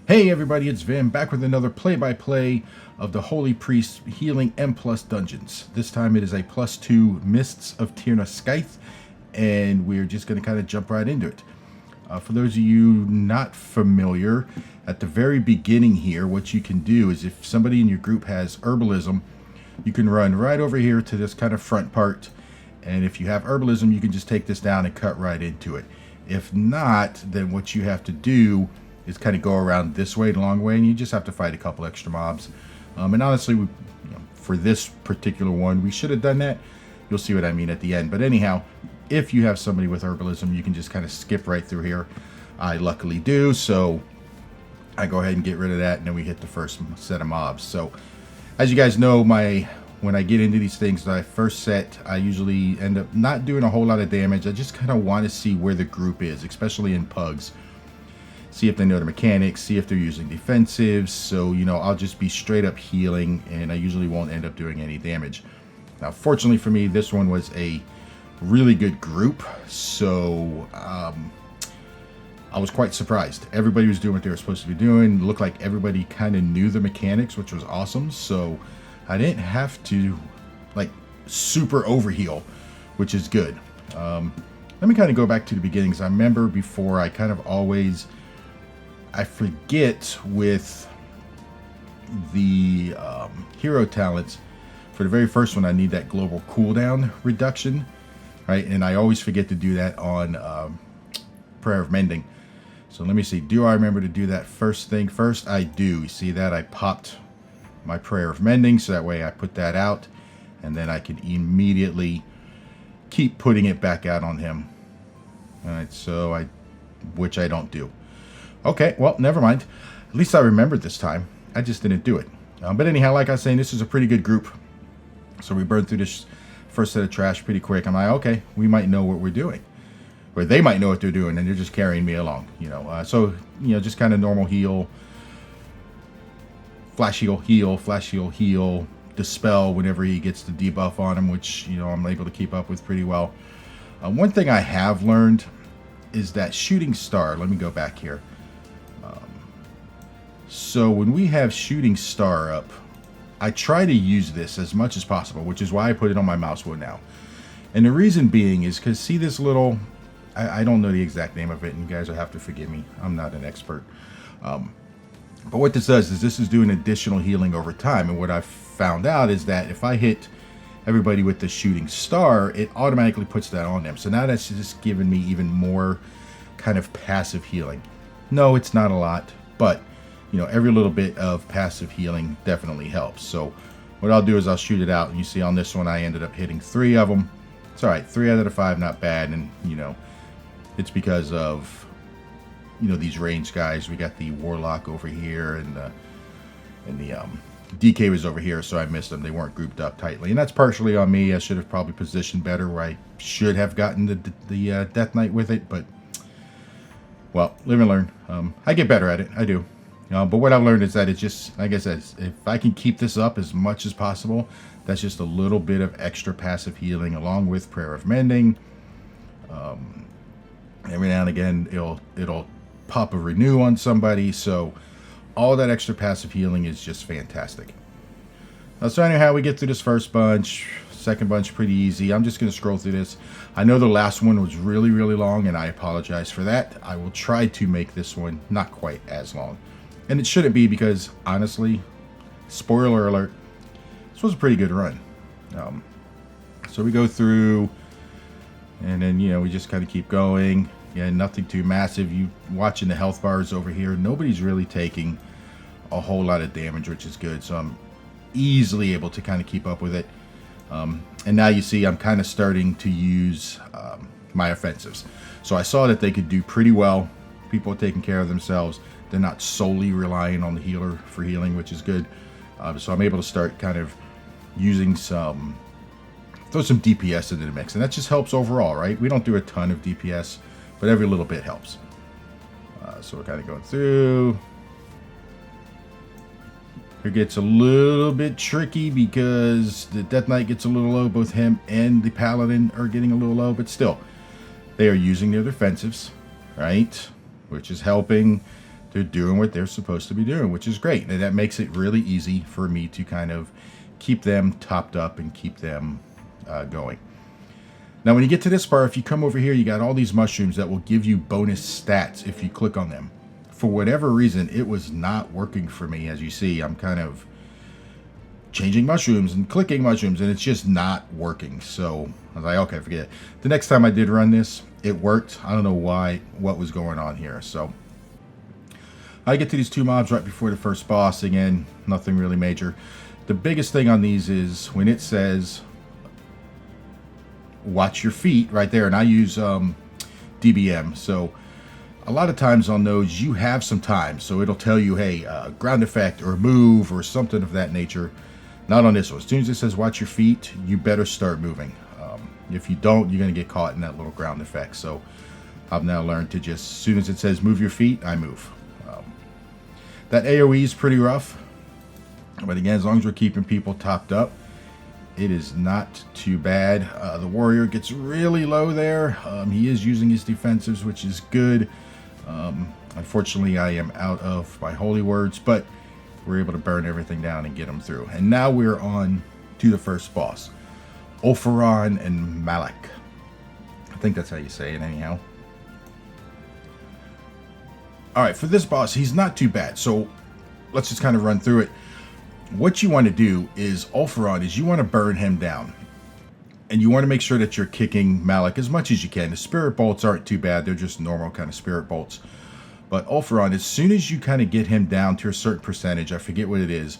Hey everybody, it's Vin back with another play-by-play of the Holy Priest Healing M Plus Dungeons. This time it is a +2 Mists of Tirna Scithe, and we're just going to kind of jump right into it. For those of you not familiar, at the very beginning here, what you can do is if somebody in your group has herbalism, you can run right over here to this kind of front part, and if you have herbalism, you can just take this down and cut right into it. If not, then what you have to do is kind of go around this way, the long way, and you just have to fight a couple extra mobs. And honestly, for this particular one, we should have done that. You'll see what I mean at the end. But anyhow, if you have somebody with herbalism, you can just kind of skip right through here. I luckily do, so I go ahead and get rid of that, and then we hit the first set of mobs. So, as you guys know, when I get into these things, my first set, I usually end up not doing a whole lot of damage. I just kind of want to see where the group is, especially in pugs. See if they know the mechanics, see if they're using defensives. So, I'll just be straight up healing, and I usually won't end up doing any damage. Now, fortunately for me, this one was a really good group, so I was quite surprised. Everybody was doing what they were supposed to be doing. It looked like everybody kind of knew the mechanics, which was awesome. So I didn't have to, super overheal, which is good. Let me kind of go back to the beginnings. I remember before I kind of always... I forget with the hero talents, for the very first one, I need that global cooldown reduction, right? And I always forget to do that on Prayer of Mending. So let me see. Do I remember to do that first thing first? I do. You see that? I popped my Prayer of Mending, so that way I put that out, and then I can immediately keep putting it back out on him. All right, so which I don't do. Okay, well, never mind. At least I remembered this time. I just didn't do it. But anyhow, like I was saying, this is a pretty good group. So we burned through this first set of trash pretty quick. I'm like, okay, we might know what we're doing. Or they might know what they're doing, and they're just carrying me along. Just kind of normal heal. Flash heal, heal, flash heal, heal. Dispel whenever he gets the debuff on him, which, I'm able to keep up with pretty well. One thing I have learned is that Shooting Star, let me go back here. So when we have Shooting Star up, I try to use this as much as possible, which is why I put it on my mouse wheel now. And the reason being is because see this little, I don't know the exact name of it, and you guys will have to forgive me. I'm not an expert. But what this does is this is doing additional healing over time. And what I've found out is that if I hit everybody with the Shooting Star, it automatically puts that on them. So now that's just giving me even more kind of passive healing. No, it's not a lot, but every little bit of passive healing definitely helps. So what I'll do is I'll shoot it out, and you see on this one I ended up hitting 3 of them. It's all right, 3 out of the 5, not bad. And it's because of these ranged guys. We got the Warlock over here, and the DK was over here, so I missed them. They weren't grouped up tightly, and that's partially on me. I should have probably positioned better where I should have gotten the Death Knight with it, but well, live and learn. I get better at it, I do. But what I've learned is that it's just, like I said, if I can keep this up as much as possible, that's just a little bit of extra passive healing along with Prayer of Mending. Every now and again, it'll pop a renew on somebody, so all that extra passive healing is just fantastic. So anyhow, we get through this first bunch. Second bunch pretty easy. I'm just going to scroll through this. I know the last one was really, really long, and I apologize for that. I will try to make this one not quite as long. And it shouldn't be because, honestly, spoiler alert, this was a pretty good run. So we go through, and then, we just kind of keep going. Yeah, nothing too massive. You watching the health bars over here. Nobody's really taking a whole lot of damage, which is good. So I'm easily able to kind of keep up with it. And now you see I'm kind of starting to use my offensives. So I saw that they could do pretty well. People are taking care of themselves. They're not solely relying on the healer for healing, which is good. So I'm able to start kind of using throw some DPS into the mix. And that just helps overall, right? We don't do a ton of DPS, but every little bit helps. So we're kind of going through. It gets a little bit tricky because the Death Knight gets a little low. Both him and the Paladin are getting a little low, but still, they are using their defensives, right? Which is helping they're doing what they're supposed to be doing, which is great. And that makes it really easy for me to kind of keep them topped up and keep them going. Now, when you get to this part, if you come over here, you got all these mushrooms that will give you bonus stats if you click on them. For whatever reason, it was not working for me. As you see, I'm kind of changing mushrooms and clicking mushrooms, and it's just not working. So I was like, okay, forget it. The next time I did run this, it worked. I don't know what was going on here. So I get to these 2 mobs right before the first boss. Again, nothing really major. The biggest thing on these is when it says watch your feet right there, and I use DBM. So a lot of times on those you have some time, so it'll tell you, hey, ground effect or move or something of that nature. Not on this one. As soon as it says watch your feet, you better start moving. If you don't, you're going to get caught in that little ground effect. So I've now learned to just, as soon as it says move your feet, I move. That AoE is pretty rough, but again, as long as we're keeping people topped up, it is not too bad. The warrior gets really low there. He is using his defensives, which is good. Unfortunately, I am out of my holy words, but we're able to burn everything down and get them through. And now we're on to the first boss, Ophiron and Malak. I think that's how you say it anyhow. All right, for this boss, he's not too bad. So let's just kind of run through it. What you want to do is Ophiron is you want to burn him down. And you want to make sure that you're kicking Malak as much as you can. The spirit bolts aren't too bad. They're just normal kind of spirit bolts. But Ophiron, as soon as you kind of get him down to a certain percentage, I forget what it is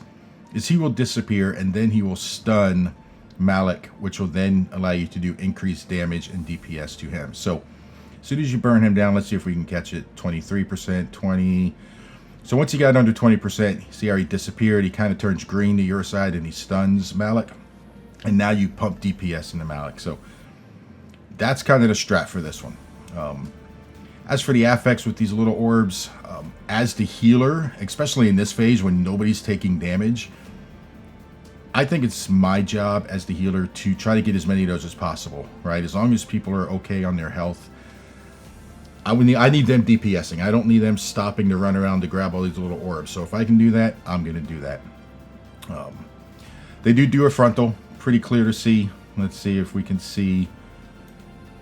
he will disappear, and then he will stun Malak, which will then allow you to do increased damage and DPS to him. So as soon as you burn him down, let's see if we can catch it. 23%, 20. So once he got under 20%, see how he disappeared? He kind of turns green to your side and he stuns Malak. And now you pump DPS into Malak. So that's kind of the strat for this one. As for the affects with these little orbs, as the healer, especially in this phase when nobody's taking damage, I think it's my job as the healer to try to get as many of those as possible, right? As long as people are okay on their health. I need them DPSing. I don't need them stopping to run around to grab all these little orbs. So if I can do that, I'm going to do that. They do a frontal. Pretty clear to see. Let's see if we can see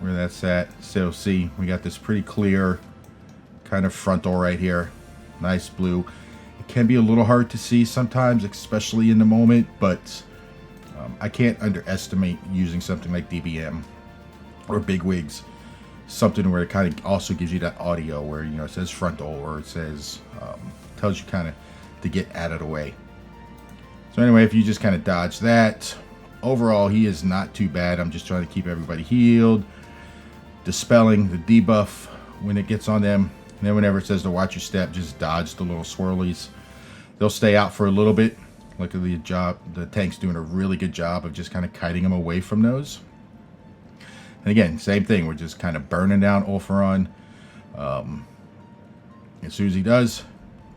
where that's at. So see, we got this pretty clear kind of frontal right here. Nice blue. It can be a little hard to see sometimes, especially in the moment, but I can't underestimate using something like DBM or bigwigs. Something where it kind of also gives you that audio where, you know, it says frontal or it says, tells you kind of to get out of the way. So anyway, if you just kind of dodge that, overall he is not too bad. I'm just trying to keep everybody healed, dispelling the debuff when it gets on them. And then whenever it says to watch your step, just dodge the little swirlies. They'll stay out for a little bit. Look at the tank's doing a really good job of just kind of kiting them away from those. And again, same thing. We're just kind of burning down Ophiron. As soon as he does,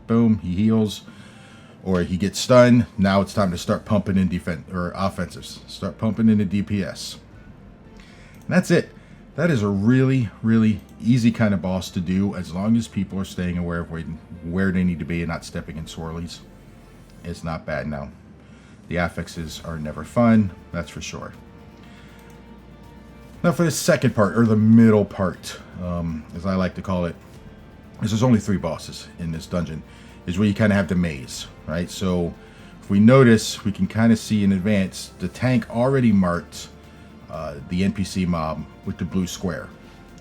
boom, he heals. Or he gets stunned. Now it's time to start pumping in defense or offensives. Start pumping into DPS. And that's it. That is a really, really easy kind of boss to do as long as people are staying aware of where they need to be and not stepping in swirlies. It's not bad now. The affixes are never fun, that's for sure. Now for the second part, or the middle part, as I like to call it, is there's only 3 bosses in this dungeon, is where you kind of have the maze, right? So if we notice, we can kind of see in advance, the tank already marked the NPC mob with the blue square.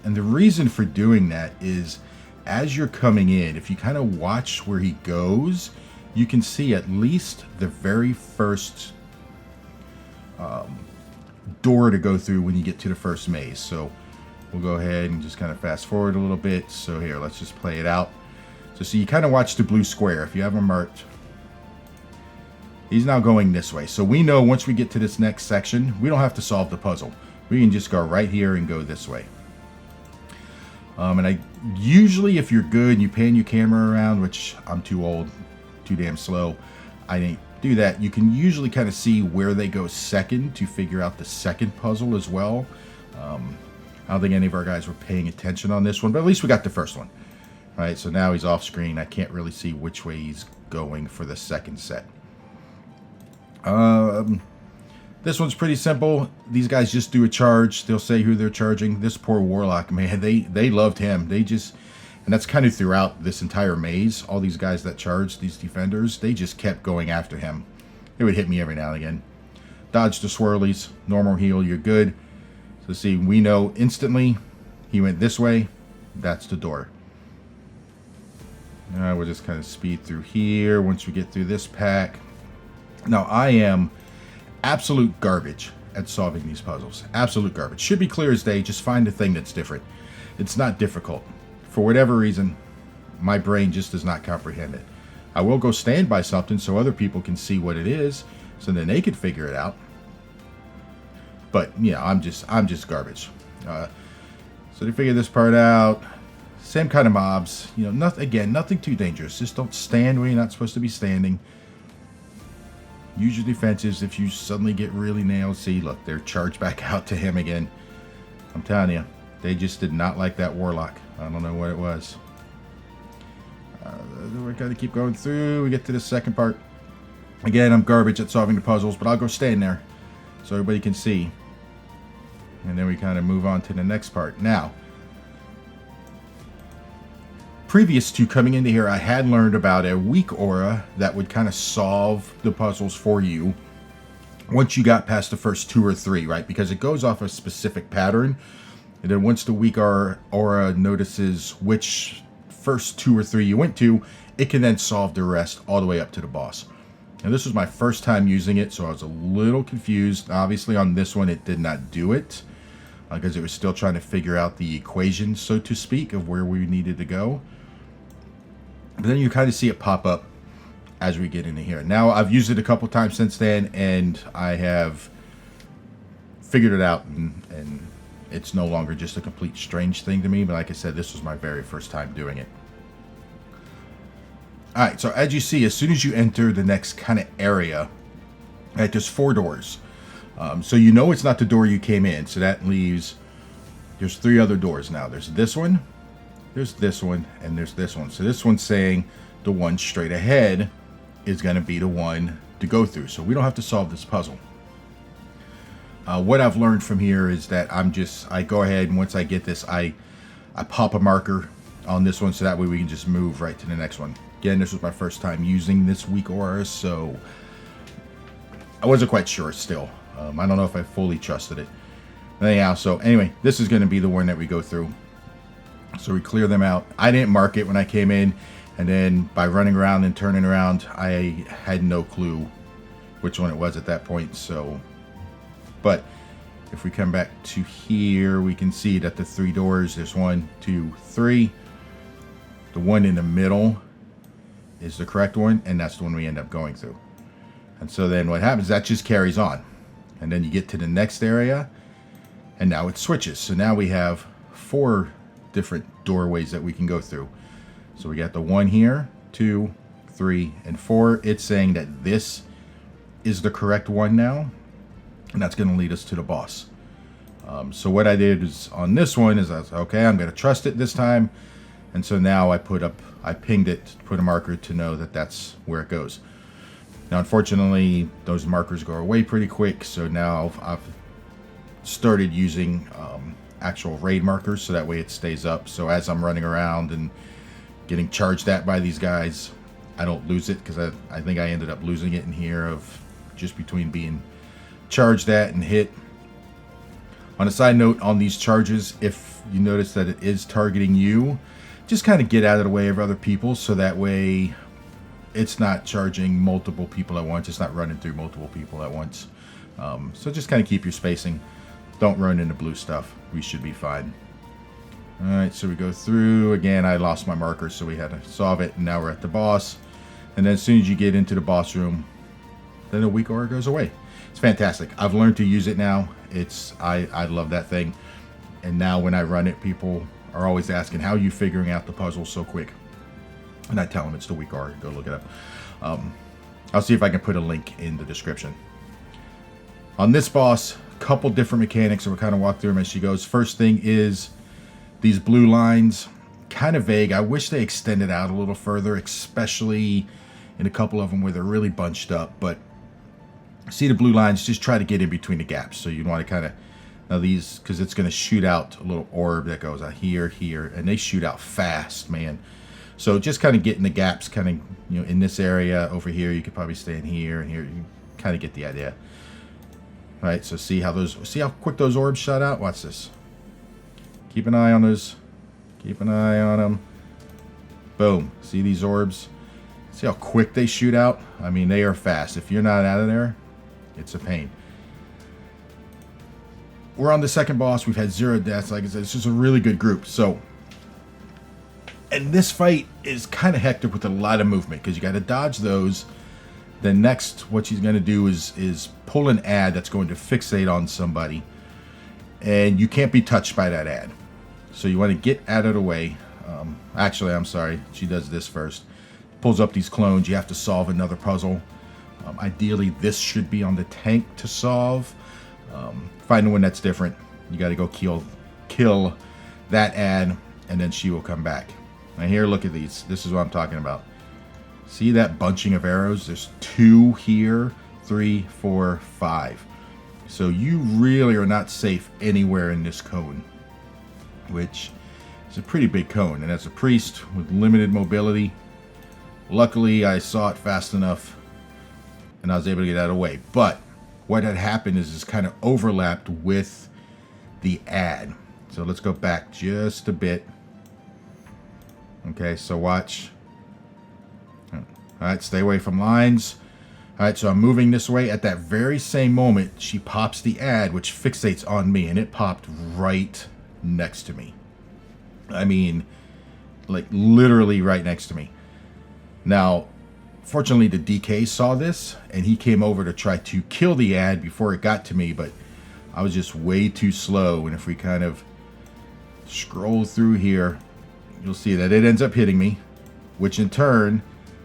And the reason for doing that is as you're coming in, if you kind of watch where he goes, you can see at least the very first door to go through when you get to the first maze. So we'll go ahead and just kind of fast forward a little bit. So here, let's just play it out. So you kind of watch the blue square. If you have him marked, he's now going this way. So we know once we get to this next section, we don't have to solve the puzzle. We can just go right here and go this way. And I usually, if you're good and you pan your camera around, which I'm too old, too damn slow, I didn't do that. You can usually kind of see where they go second to figure out the second puzzle as well. I don't think any of our guys were paying attention on this one, but at least we got the first one. Right, so now he's off screen. I can't really see which way he's going for the second set. This one's pretty simple. These guys just do a charge. They'll say who they're charging. This poor Warlock, man, they loved him. They just, and that's kind of throughout this entire maze. All these guys that charged, these defenders, they just kept going after him. It would hit me every now and again. Dodge the swirlies. Normal heal, you're good. So see, we know instantly he went this way. That's the door. We'll just kind of speed through here once we get through this pack. Now, I am absolute garbage at solving these puzzles. Absolute garbage. Should be clear as day. Just find a thing that's different. It's not difficult. For whatever reason, my brain just does not comprehend it. I will go stand by something so other people can see what it is, so then they could figure it out. But yeah, I'm just garbage. So they figure this part out. Same kind of mobs. You know, nothing too dangerous. Just don't stand where you're not supposed to be standing. Use your defenses if you suddenly get really nailed. See, look, they're charged back out to him again. I'm telling you, they just did not like that Warlock. I don't know what it was. We're going to keep going through. We get to the second part. Again, I'm garbage at solving the puzzles, but I'll go stand there so everybody can see. And then we kind of move on to the next part. Now, previous to coming into here, I had learned about a weak aura that would kind of solve the puzzles for you once you got past the first 2 or 3, right? Because it goes off a specific pattern. And then once the weak aura notices which first 2 or 3 you went to, it can then solve the rest all the way up to the boss. And this was my first time using it, so I was a little confused. Obviously on this one it did not do it, because it was still trying to figure out the equation, so to speak, of where we needed to go. But then you kind of see it pop up as we get into here. Now I've used it a couple times since then, and I have figured it out, and it's no longer just a complete strange thing to me. But like I said, this was my very first time doing it. Alright, so as you see, as soon as you enter the next kind of area, right, there's 4 doors. So you know it's not the door you came in, so that leaves, there's 3 other doors now. There's this one, there's this one, and there's this one. So this one's saying the one straight ahead is going to be the one to go through. So we don't have to solve this puzzle. What I've learned from here is that I go ahead, and once I get this, I pop a marker on this one so that way we can just move right to the next one. Again, this was my first time using this weak aura, so I wasn't quite sure still. I don't know if I fully trusted it. But anyhow, so anyway, this is going to be the one that we go through. So we clear them out. I didn't mark it when I came in, and then by running around and turning around, I had no clue which one it was at that point. So, but if we come back to here, we can see that the 3 doors, there's 1, 2, 3. The one in the middle is the correct one, and that's the one we end up going through. And so then what happens, that just carries on. And then you get to the next area, and now it switches. So now we have 4 different doorways that we can go through. So we got the 1 here, 2, 3, and 4. It's saying that this is the correct one now, and that's going to lead us to the boss. So what I did is on this one is I was okay, I'm going to trust it this time. And so now I pinged it, put a marker to know that that's where it goes. Now, unfortunately, those markers go away pretty quick. So now I've started using actual raid markers, so that way it stays up. So as I'm running around and getting charged at by these guys, I don't lose it, because I think I ended up losing it in here of just between being charged at and hit. On a side note, on these charges, if you notice that it is targeting you, just kind of get out of the way of other people, so that way it's not charging multiple people at once. It's not running through multiple people at once. So just kind of keep your spacing. Don't run into blue stuff. We should be fine. Alright, so we go through. Again, I lost my marker, so we had to solve it, and now we're at the boss. And then as soon as you get into the boss room, then the weak aura goes away. It's fantastic. I've learned to use it now. I love that thing. And now when I run it, people are always asking, how are you figuring out the puzzle so quick? And I tell them it's the weak aura. Go look it up. I'll see if I can put a link in the description. On this boss, a couple different mechanics, and we'll kind of walk through them as she goes. First thing is these blue lines kind of vague. I wish they extended out a little further, especially in a couple of them where they're really bunched up. But see the blue lines, just try to get in between the gaps. So you want to kind of, now these, because it's going to shoot out a little orb that goes out here, here, and they shoot out fast, man. So just kind of get in the gaps, kind of, you know, in this area over here. You could probably stay in here and here. You kind of get the idea. All right, so see how quick those orbs shot out? Watch this. Keep an eye on those. Keep an eye on them. Boom. See these orbs? See how quick they shoot out? I mean, they are fast. If you're not out of there, it's a pain. We're on the second boss. We've had 0 deaths. Like I said, it's just a really good group. So, and this fight is kind of hectic with a lot of movement because you got to dodge those. Then next, what she's going to do is pull an ad that's going to fixate on somebody. And you can't be touched by that ad. So you want to get out of the way. Actually, I'm sorry. She does this first. Pulls up these clones. You have to solve another puzzle. Ideally, this should be on the tank to solve. Find one that's different. You got to go kill that ad, and then she will come back. Now here, look at these. This is what I'm talking about. See that bunching of arrows? There's 2 here, 3, 4, 5. So you really are not safe anywhere in this cone, which is a pretty big cone. And as a priest with limited mobility, luckily I saw it fast enough and I was able to get out of the way. But what had happened is kind of overlapped with the ad. So let's go back just a bit. Okay, so watch. All right, stay away from lines. All right, so I'm moving this way. At that very same moment, she pops the ad, which fixates on me, and it popped right next to me. I mean, like literally right next to me. Now, fortunately, the DK saw this, and he came over to try to kill the ad before it got to me, but I was just way too slow. And if we kind of scroll through here, you'll see that it ends up hitting me, which in turn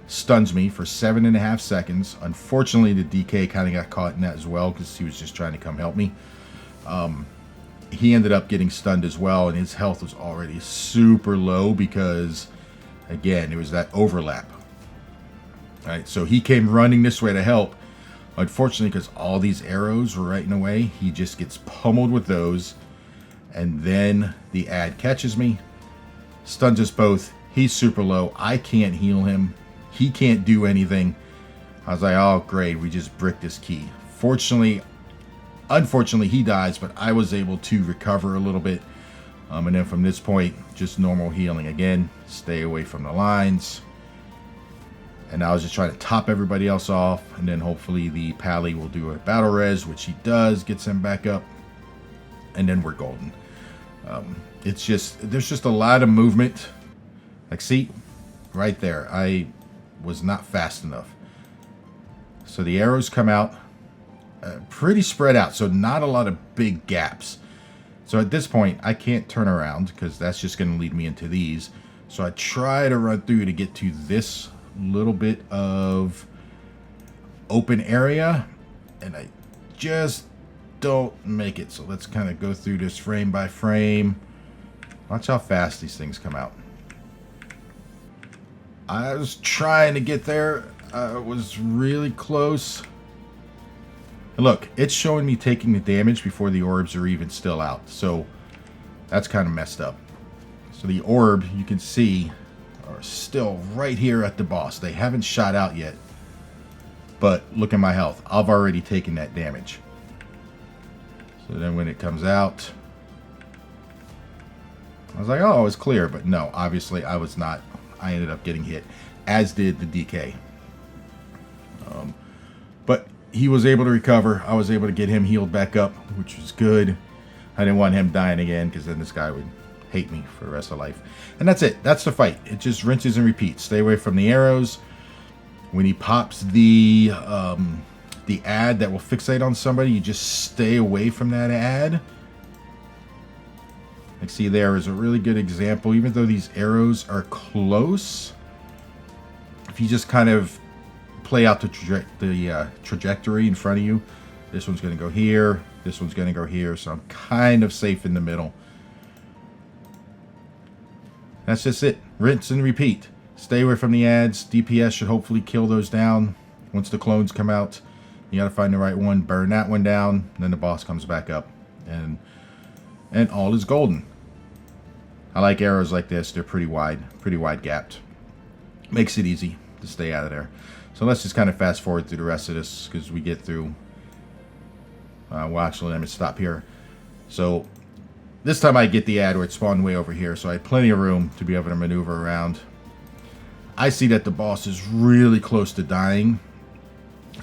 stuns me for 7.5 seconds. Unfortunately, the DK kind of got caught in that as well because he was just trying to come help me. He ended up getting stunned as well, and his health was already super low because, again, it was that overlap. All right, so he came running this way to help. Unfortunately, because all these arrows were right in the way, he just gets pummeled with those, and then the ad catches me, stuns us both. He's super low. I can't heal him. He can't do anything. I was like, oh, great. We just bricked this key. Unfortunately, he dies, but I was able to recover a little bit. And then from this point, just normal healing again. Stay away from the lines. And I was just trying to top everybody else off. And then hopefully the Pally will do a battle res, which he does. Gets him back up. And then we're golden. It's just, there's just a lot of movement. Like, see, right there. I was not fast enough. So the arrows come out pretty spread out, so not a lot of big gaps. So at this point I can't turn around because that's just going to lead me into these. So I try to run through to get to this little bit of open area, and I just don't make it. So let's kind of go through this frame by frame. Watch how fast these things come out. I was trying to get there. I was really close. And look, it's showing me taking the damage before the orbs are even still out. So that's kind of messed up. So the orb, you can see, are still right here at the boss. They haven't shot out yet. But look at my health. I've already taken that damage. So then when it comes out, I was like, oh, it's clear. But no, obviously I was not. I ended up getting hit, as did the DK. But he was able to recover. I was able to get him healed back up, which was good. I didn't want him dying again because then this guy would hate me for the rest of life. And that's it. That's the fight. It just rinses and repeats. Stay away from the arrows. When he pops the ad that will fixate on somebody, you just stay away from that ad. Like, see, there is a really good example. Even though these arrows are close, if you just kind of play out the trajectory in front of you, this one's going to go here, this one's going to go here, so I'm kind of safe in the middle. That's just it. Rinse and repeat. Stay away from the ads. DPS should hopefully kill those down. Once the clones come out, you got to find the right one, burn that one down, then the boss comes back up, and all is golden. I like arrows like this. They're pretty wide gapped. Makes it easy to stay out of there. So let's just kind of fast forward through the rest of this because we get through. Well, actually, let me stop here. So this time I get the ad where it spawned way over here, so I had plenty of room to be able to maneuver around. I see that the boss is really close to dying.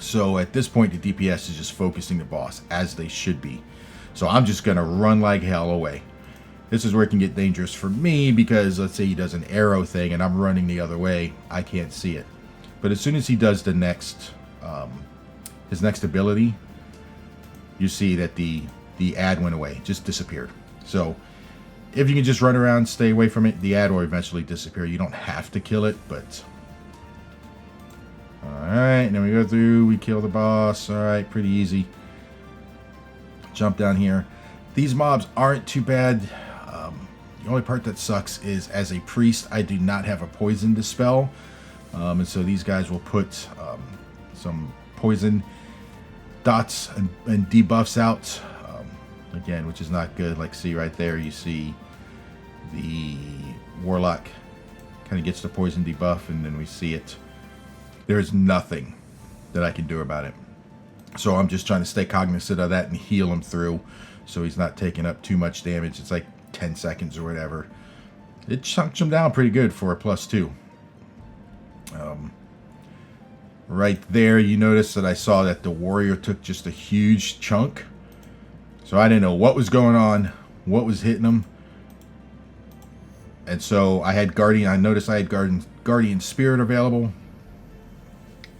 So at this point, the DPS is just focusing the boss, as they should be. So I'm just going to run like hell away. This is where it can get dangerous for me because let's say he does an arrow thing and I'm running the other way. I can't see it. But as soon as he does the next, his next ability, you see that the ad went away, just disappeared. So if you can just run around, stay away from it, the ad will eventually disappear. You don't have to kill it, but... Alright, then we go through, we kill the boss. Alright, pretty easy. Jump down here. These mobs aren't too bad. The only part that sucks is as a priest, I do not have a poison dispel. And so these guys will put some poison dots and debuffs out. Again, which is not good. Like, see right there, you see the warlock kind of gets the poison debuff, and then we see it. There's nothing that I can do about it. So I'm just trying to stay cognizant of that and heal him through so he's not taking up too much damage. It's like 10 seconds or whatever. It chunks him down pretty good for a +2. Right there, you notice that I saw that the warrior took just a huge chunk. So I didn't know what was going on, what was hitting him. And so I had Guardian, I noticed I had Guardian Spirit available.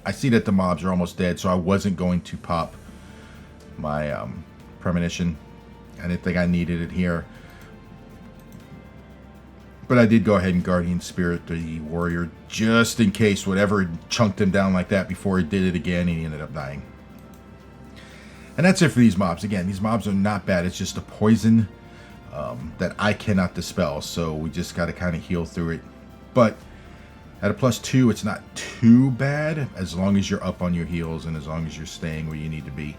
I see that the mobs are almost dead, so I wasn't going to pop my premonition. I didn't think I needed it here. But I did go ahead and Guardian Spirit the warrior, just in case whatever chunked him down like that before he did it again, and he ended up dying. And that's it for these mobs. Again, these mobs are not bad. It's just a poison that I cannot dispel, so we just got to kind of heal through it. But at a +2, it's not too bad as long as you're up on your heels and as long as you're staying where you need to be.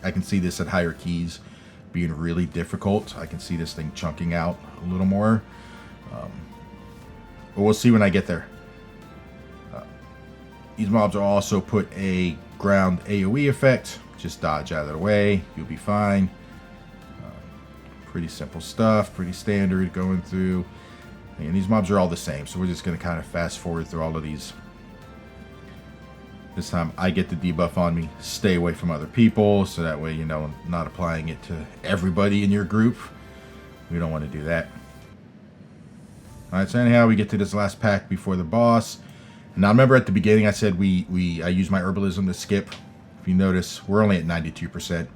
I can see this at higher keys being really difficult. I can see this thing chunking out a little more. But we'll see when I get there. These mobs will also put a ground AoE effect. Just dodge out of the way. You'll be fine. Pretty simple stuff. Pretty standard going through. And these mobs are all the same. So we're just going to kind of fast forward through all of these. This time I get the debuff on me. Stay away from other people. So that way, you know, I'm not applying it to everybody in your group. We don't want to do that. Alright, so anyhow, we get to this last pack before the boss. Now, remember at the beginning I said I used my herbalism to skip. If you notice, we're only at 92%.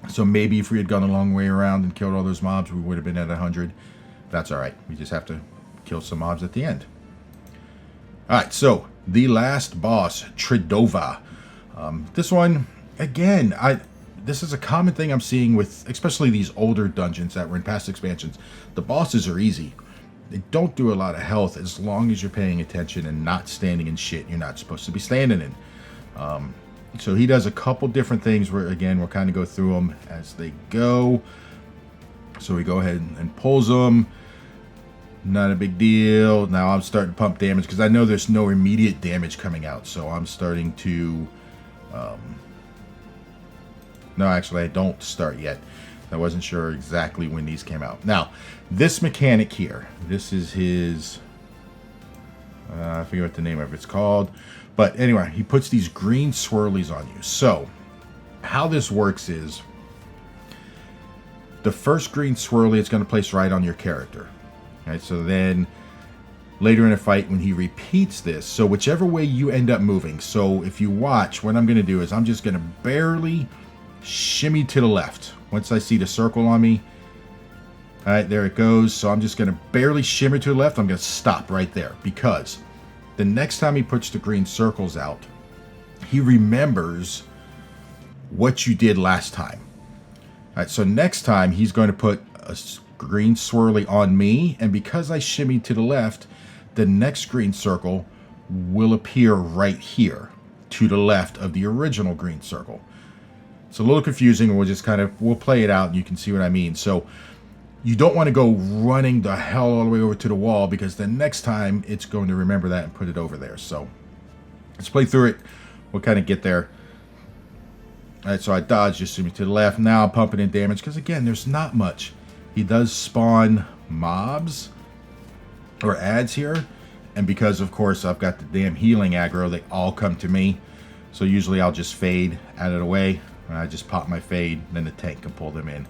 So maybe if we had gone a long way around and killed all those mobs, we would have been at 100. That's alright. We just have to kill some mobs at the end. Alright, so the last boss, Tridova. This one, again, this is a common thing I'm seeing with especially these older dungeons that were in past expansions. The bosses are easy. They don't do a lot of health as long as you're paying attention and not standing in shit you're not supposed to be standing in. So he does a couple different things where, again, we'll kind of go through them as they go. So we go ahead and pulls them. Not a big deal. Now I'm starting to pump damage because I know there's no immediate damage coming out. So I'm starting to... no, actually, I don't start yet. I wasn't sure exactly when these came out. Now, this mechanic here, this is his... I forget what the name of it's called. But anyway, he puts these green swirlies on you. So, how this works is... the first green swirly it's going to place right on your character. Okay, so then later in a fight when he repeats this, so whichever way you end up moving, so if you watch, what I'm going to do is I'm just going to barely shimmy to the left. Once I see the circle on me, alright, there it goes. So I'm just going to barely shimmer to the left. I'm going to stop right there because the next time he puts the green circles out, he remembers what you did last time. Alright, so next time he's going to put green swirly on me, and because I shimmied to the left, the next green circle will appear right here to the left of the original green circle. It's a little confusing, and we'll play it out and you can see what I mean. So you don't want to go running the hell all the way over to the wall, because the next time it's going to remember that and put it over there. So let's play through it. We'll kind of get there. All right, so I dodged, just shimmy to the left. Now I'm pumping in damage because, again, there's not much. He does spawn mobs or ads here. And because, of course, I've got the damn healing aggro, they all come to me. So usually I'll just fade out of the way. And I just pop my fade, and then the tank can pull them in.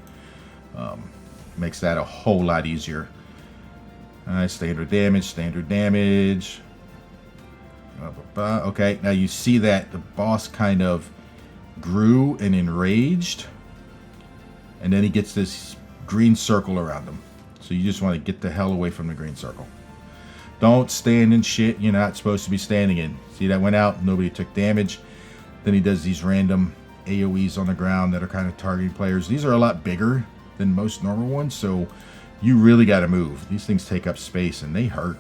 Makes that a whole lot easier. Standard damage, standard damage. Okay, now you see that the boss kind of grew and enraged. And then he gets this green circle around him. So you just want to get the hell away from the green circle. Don't stand in shit you're not supposed to be standing in. See, that went out, nobody took damage. Then he does these random AoEs on the ground that are kind of targeting players. These are a lot bigger than most normal ones, so you really got to move. These things take up space and they hurt.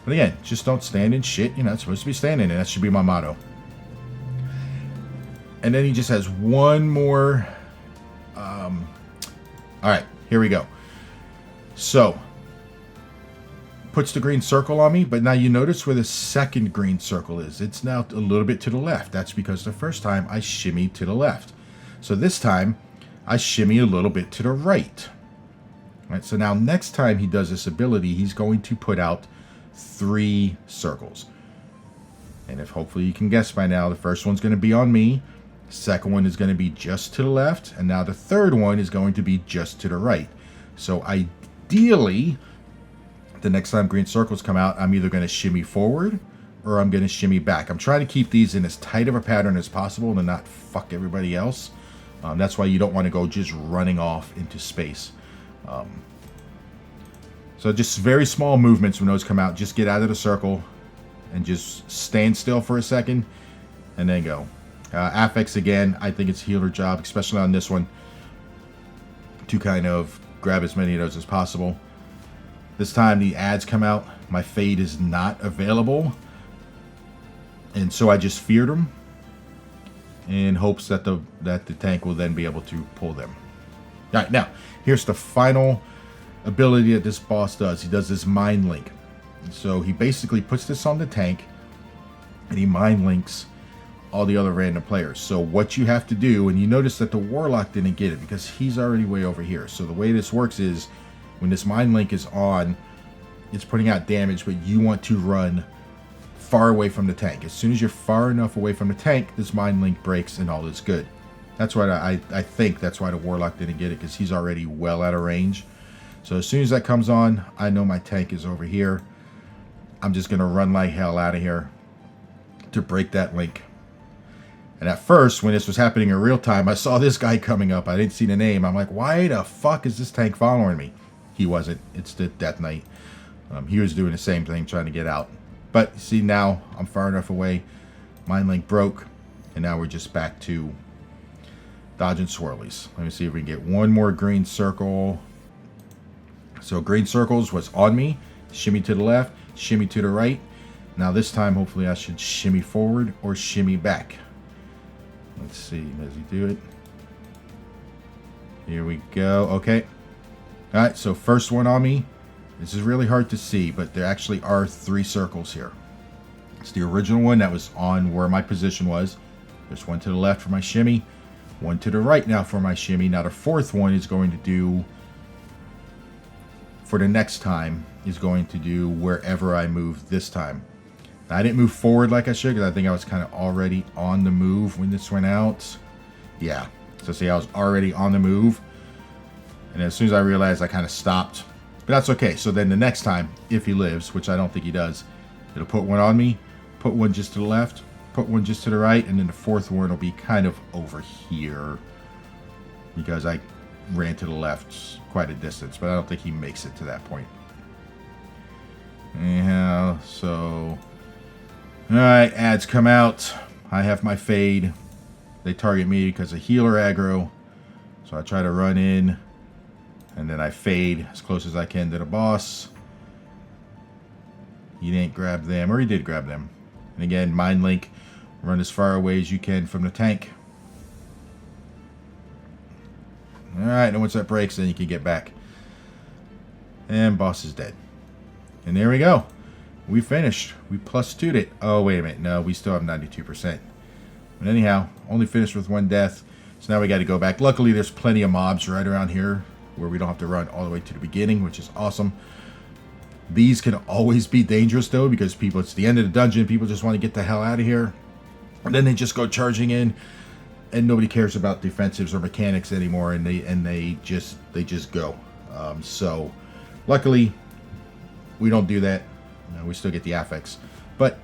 But again, just don't stand in shit you're not supposed to be standing in. That should be my motto. And then he just has one more. All right, here we go. So, puts the green circle on me, but now you notice where the second green circle is. It's now a little bit to the left. That's because the first time I shimmied to the left. So this time, I shimmy a little bit to the right. All right, so now next time he does this ability, he's going to put out 3 circles. And if hopefully you can guess by now, the first one's going to be on me. The second one is going to be just to the left. And now the third one is going to be just to the right. So ideally, the next time green circles come out, I'm either going to shimmy forward or I'm going to shimmy back. I'm trying to keep these in as tight of a pattern as possible to not fuck everybody else. That's why you don't want to go just running off into space. So just very small movements when those come out. Just get out of the circle and just stand still for a second and then go. Affix again, I think it's healer job, especially on this one, to kind of grab as many of those as possible. This time the ads come out. My fade is not available. And so I just feared them in hopes that the tank will then be able to pull them. All right, now, here's the final ability that this boss does. He does this mind link. So he basically puts this on the tank and he mind links all the other random players. So what you have to do, and you notice that the Warlock didn't get it because he's already way over here. So the way this works is when this mind link is on, it's putting out damage, but you want to run far away from the tank. As soon as you're far enough away from the tank, this mind link breaks and all is good. That's why I think that's why the Warlock didn't get it, because he's already well out of range. So as soon as that comes on, I know my tank is over here. I'm just going to run like hell out of here to break that link. And at first, when this was happening in real time, I saw this guy coming up. I didn't see the name. I'm like, why the fuck is this tank following me? He wasn't. It's the Death Knight. He was doing the same thing, trying to get out. But see, now I'm far enough away. Mind link broke. And now we're just back to dodging swirlies. Let me see if we can get one more green circle. So green circles was on me. Shimmy to the left. Shimmy to the right. Now this time, hopefully I should shimmy forward or shimmy back. Let's see. Does he do it? Here we go. Okay. All right. So first one on me. This is really hard to see, but there actually are 3 circles here. It's the original one that was on where my position was. There's one to the left for my shimmy. One to the right now for my shimmy. Now the fourth one is going to do, for the next time, is going to do wherever I move this time. Now, I didn't move forward like I should because I think I was kind of already on the move when this went out. Yeah. So see, I was already on the move. And as soon as I realized, I kind of stopped. But that's okay. So then the next time, if he lives, which I don't think he does, it'll put one on me, put one just to the left, put one just to the right, and then the fourth one will be kind of over here because I ran to the left quite a distance, but I don't think he makes it to that point. Anyhow, so alright, ads come out. I have my fade. They target me because of healer aggro. So I try to run in And then I fade as close as I can to the boss. He didn't grab them, or he did grab them. And again, Mind Link, run as far away as you can from the tank. Alright, and once that breaks, then you can get back. And boss is dead. And there we go. We finished. We plus 2'd it. Oh, wait a minute. No, we still have 92%. But anyhow, only finished with 1 death. So now we got to go back. Luckily, there's plenty of mobs right around here where we don't have to run all the way to the beginning, which is awesome. These can always be dangerous, though, because it's the end of the dungeon. People just want to get the hell out of here. And then they just go charging in, and nobody cares about defensives or mechanics anymore, and they just go. So, luckily, we don't do that. We still get the affix, but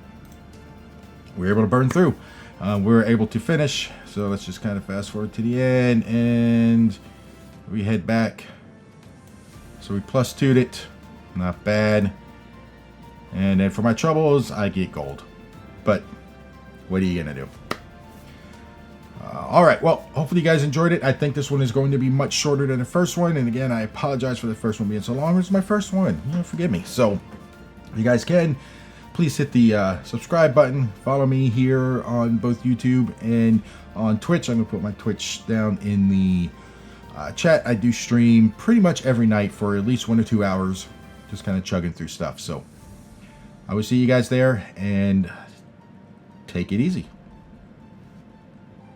we're able to burn through. We're able to finish. So let's just kind of fast forward to the end, and we head back. So we plus 2'd it. Not bad. And then for my troubles, I get gold. But what are you going to do? Alright, well, hopefully you guys enjoyed it. I think this one is going to be much shorter than the first one. And again, I apologize for the first one being so long. It's my first one. Forgive me. So, if you guys can, please hit the subscribe button. Follow me here on both YouTube and on Twitch. I'm going to put my Twitch down in the chat. I do stream pretty much every night for at least 1 or 2 hours. Just kind of chugging through stuff. So, I will see you guys there, and take it easy.